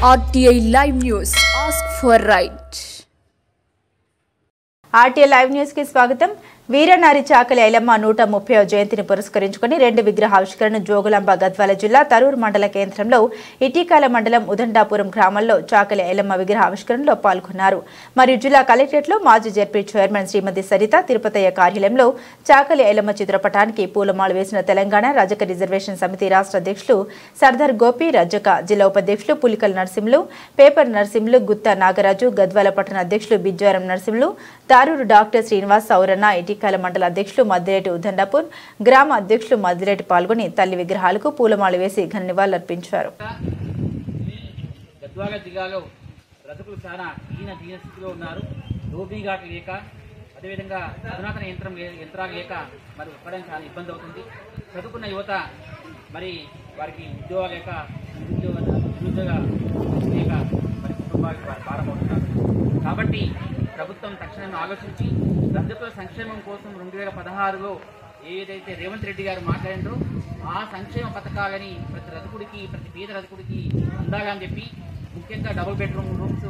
RTI Live News. Ask for right. RTI Live News की स्वागतम. వీరనారి చాకలి ఐలమ్మ 130వ జయంతిని పురస్కరించుకుని రెండు విగ్రహావిష్కరణను జోగులాంబ గద్వాల జిల్లా తరూర్ మండల కేంద్రంలో ఇటీకాల మండలం ఉదండాపురం గ్రామంలో చాకలి ఐలమ్మ విగ్రహావిష్కరణలో పాల్గొన్నారు. మరియు జిల్లా కలెక్టరేట్లో మాజీ జెడ్పీ చైర్మన్ శ్రీమతి సరిత తిరుపతయ్య కార్యాలయంలో చాకలి ఐలమ్మ చిత్రపటానికి పూలమాల వేసిన తెలంగాణ రజక రిజర్వేషన్ సమితి రాష్ట్ర అధ్యక్షులు సర్దార్ గోపి, రజక జిల్లా ఉపాధ్యక్షులు పులికల నరసింహులు, పేపర్ నరసింహులు, గుత్తా నాగరాజు, గద్వాల పట్టణ అధ్యక్షులు బిజ్జారం నరసింహులు, తారూరు డాక్టర్ శ్రీనివాస్, సౌరన్న, ఇటీకాల మండల అధ్యక్షులు మద్దిరెడ్డి ఉదండాపూర్, గ్రామ అధ్యక్షులు మద్దిరెడ్డి పాల్గొని తల్లి విగ్రహాలకు పూలమాల వేసి ఘన నివాళులర్పించారు. గద్వాల జిల్లాలో రజకులు చాలా దీన స్థితిలో ఉన్నారు. దోబీఘాట్ లేక, అదేవిధంగా అధునాతన యంత్రాలు లేక మరి ఒక్కడానికి చాలా ఇబ్బంది అవుతుంది. చదువుకున్న యువత మరి వారికి ఉద్యోగాలు లేక నిరుద్యోగ లేక మరి కుటుంబాలకు వారు భారమవుతున్నారు. కాబట్టి ప్రభుత్వం తక్షణం ఆలోచించి రజకుల సంక్షేమం కోసం 2016లో ఏదైతే రేవంత్ రెడ్డి గారు మాట్లాడారో ఆ సంక్షేమ పథకాలని ప్రతి రజకుడికి, ప్రతి పేద రజకుడికి అందాలని చెప్పి, ముఖ్యంగా డబుల్ బెడ్రూమ్ రూమ్స్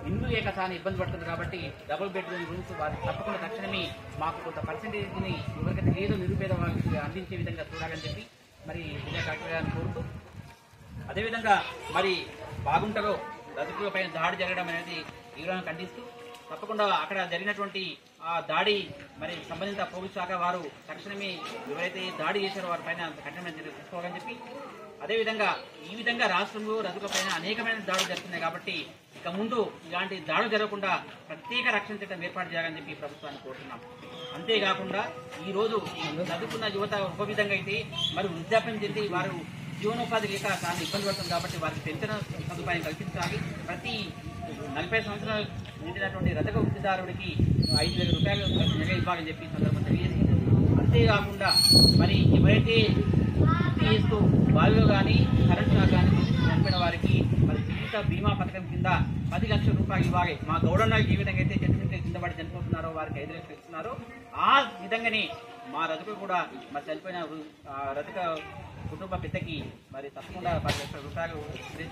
ఇల్లు లేక చాలా ఇబ్బంది పడుతుంది. కాబట్టి డబుల్ బెడ్రూమ్ రూమ్స్ వారికి తప్పకుండా తక్షణమే మాకు కొంత పర్సెంటేజ్ని ఎవరికైతే లేదో నిరుపేద వాళ్ళకి అందించే విధంగా చూడాలని చెప్పి మరి జిల్లా కలెక్టర్ గారిని కోరుతూ, అదేవిధంగా మరి బాగుంటలో రజకులపైన దాడి జరగడం అనేది తీవ్రంగా ఖండిస్తూ, తప్పకుండా అక్కడ జరిగినటువంటి ఆ దాడి మరి సంబంధిత పోలీసు శాఖ వారు తక్షణమే ఎవరైతే దాడి చేశారో వారి పైన కఠినమైన చర్యలు తీసుకోవాలని చెప్పి, అదేవిధంగా ఈ విధంగా రాష్ట్రంలో రజకుల పైన అనేకమైన దాడులు జరుగుతున్నాయి. కాబట్టి ఇక ముందు ఇలాంటి దాడులు జరగకుండా ప్రత్యేక రక్షణ చట్టం ఏర్పాటు చేయాలని చెప్పి ప్రభుత్వాన్ని కోరుతున్నాం. అంతేకాకుండా ఈరోజు చదువుకున్న యువత ఒక విధంగా అయితే మరి వృద్ధాప్యం చెంది వారు జీవనోపాధి లేక చాలా ఇబ్బంది పడుతుంది. కాబట్టి వారికి పెన్షన్ సదుపాయం కల్పించాలి. ప్రతి 40 సంవత్సరాలు నిండినటువంటి రజక వృత్తిదారుడికి 5,000 రూపాయలు నెల ఇవ్వాలని చెప్పి సందర్భంగా తెలియజేసింది. అంతేకాకుండా మరి ఎవరైతే వృత్తి చేస్తూ వాళ్ళు కానీ కరెంట్ కానీ చనిపోయిన వారికి మరి జీవిత బీమా పథకం కింద 10 లక్షల రూపాయలు ఇవ్వాలి. మా గౌడన్న ఏ విధంగా అయితే చెట్టు కింద పడి చనిపోతున్నారో వారికి 5 లక్షలు ఇస్తున్నారో ఆ విధంగానే మా రజకు కూడా మరి చనిపోయిన రజక కుటుంబ పెద్దకి మరి తప్పకుండా 10 లక్షల రూపాయలు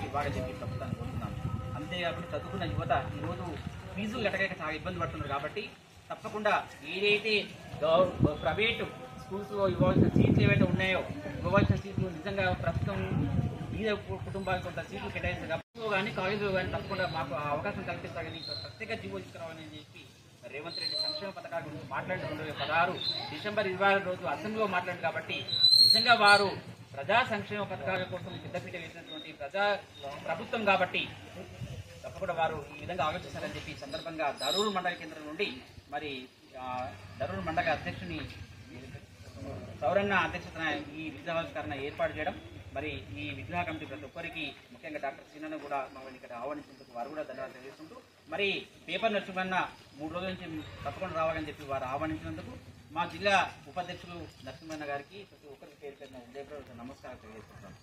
ఇవ్వాలని చెప్పి ప్రభుత్వాన్ని కోరుతున్నాను. అంతేకాకుండా చదువుకున్న యువత ఈరోజు ఫీజులు కట్టలేక చాలా ఇబ్బంది పడుతున్నారు. కాబట్టి తప్పకుండా ఏదైతే ప్రైవేటు స్కూల్స్లో ఇవ్వాల్సిన సీట్లు ఏవైతే ఉన్నాయో ఇవ్వాల్సిన సీట్లు నిజంగా ప్రస్తుతం మీద కుటుంబాలకు కొంత సీట్లు కేటాయించారు. కాబట్టి కానీ కాలేజీలో కానీ తప్పకుండా మాకు ఆ అవకాశం కల్పిస్తారని ప్రత్యేక జీవో తీసుకురావాలని చెప్పి రేవంత్ రెడ్డి సంక్షేమ పథకాల గురించి మాట్లాడిన 2016 డిసెంబర్ 26 రోజు అసెంబ్లీలో మాట్లాడారు. కాబట్టి నిజంగా వారు ప్రజా సంక్షేమ పథకాల కోసం పెద్దపీట వేసినటువంటి ప్రభుత్వం కాబట్టి తప్పకుండా వారు ఈ విధంగా ఆలోచిస్తారని చెప్పి సందర్భంగా దరూరు మండల కేంద్రం నుండి మరి దరూరు మండల అధ్యక్షుని సౌరన్న అధ్యక్షతన ఈ విగ్రహావిష్కరణ ఏర్పాటు చేయడం, మరి ఈ విగ్రహ కమిటీ ప్రతి ఒక్కరికి ముఖ్యంగా డాక్టర్ సీనన్న కూడా మమ్మల్ని ఇక్కడ ఆహ్వానించినందుకు వారు కూడా ధన్యవాదాలు తెలియజేస్తుంటూ, మరి పేపర్ నరసింహన్న 3 రోజుల నుంచి తప్పకుండా రావాలని చెప్పి వారు ఆహ్వానించినందుకు మా జిల్లా ఉపాధ్యక్షులు నరసింహన్న గారికి ప్రతి ఒక్కరికి పేరు పెట్టిన ఉదయప్రభు నమస్కారం తెలియజేస్తున్నాను.